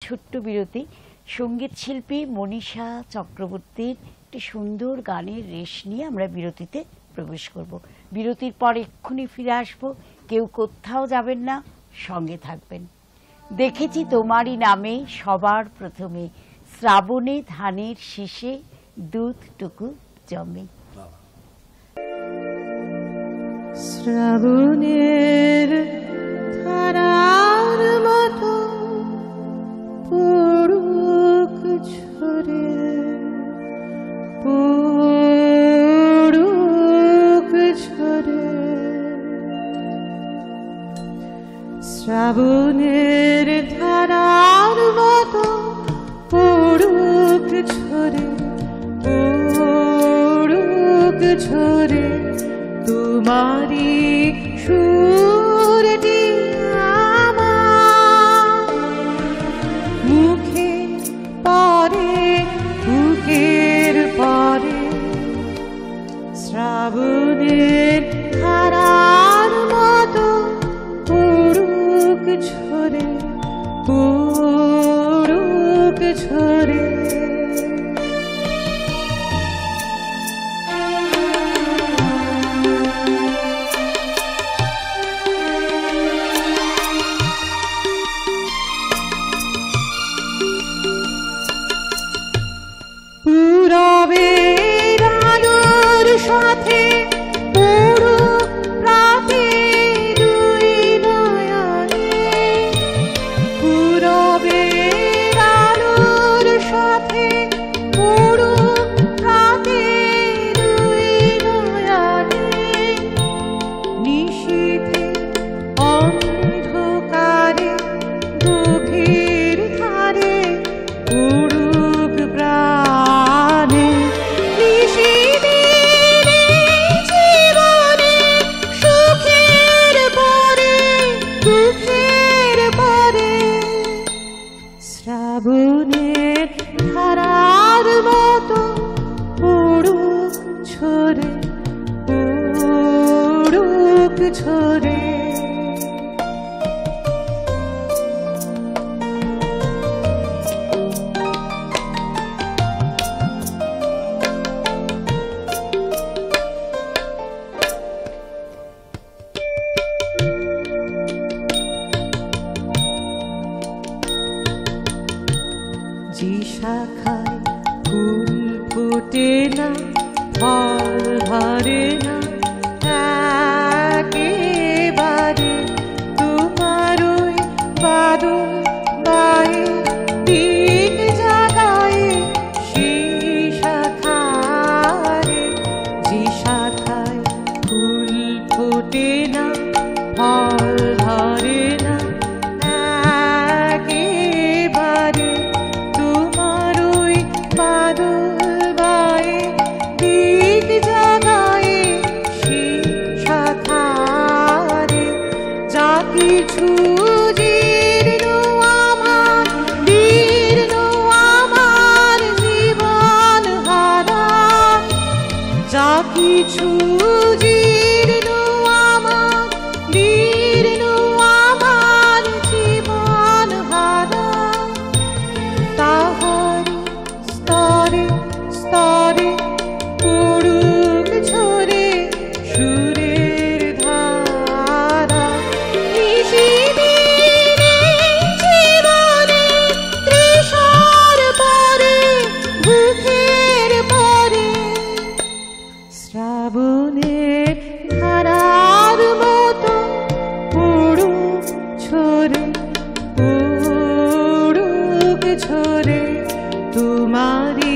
ছোট্ট বিরতি সঙ্গীত শিল্পী মনীষা চক্রবর্তীর একটি সুন্দর গানের রেশ নিয়ে আমরা বিরতিতে প্রবেশ করব। বিরতির পর এক্ষুনি ফিরে আসব। কেউ কোথাও যাবেন না, সঙ্গে থাকবেন। দেখেছি তোমারই নামে সবার প্রথমে, শ্রাবণে ধানের শীষে দুধটুকু জমে। শ্রাবণের ধারার মতো পড়ুক ঝরে, পড়ুক ঝরে, শ্রাবণের ধারার মতো পড়ুক ঝরে, পড়ুক ঝরে, তোমারি সুরটি আমার মুখে পরে, বুকের পরে, শ্রাবণের ধারার মতো পড়ুক ঝরে, পড়ুক ঝরে। পূরবের আলোর সাথে পড়ুক প্রাতে দুই নয়নে, পূরবের আলোর সাথে পড়ুক প্রাতে দুই নয়নে, নিশীথে অন্ধকারে গভীর ধারে পড়ুক প্রাণে, নিশীথে জীবনে সুখের পরে, দুঃখের পরে, শ্রাবণের ধারার মতো পড়ুক ঝরে, পড়ুক ঝরে। যে শাখায় ফুল ফোটে না, ফল ধরে না, একেবারে তোমার ওই বাদল বায়ে দিক জাগায়, সেই শাখায়, যে শাখায় ফুল ফোটে না, ফল ধরে না, একেবারে তোমার ওই বাদল বায়ে দিক জাগায়, সেই শাখায়, যা কিছু জীর্ণ আমার, দীর্ণ আমার জীবন হারা, যা কিছু জীর্ণ আমার, দীর্ণ আমার জীবন হারা, তাহার স্তরে স্তরে পড়ুক ঝরে সুরের ধারা, নিশীথের জীবনে তৃষার পরে, বুকের পরে, শ্রাবণের ধারার মতো পড়ুক ঝরে, পড়ুক ঝরে, তোমারি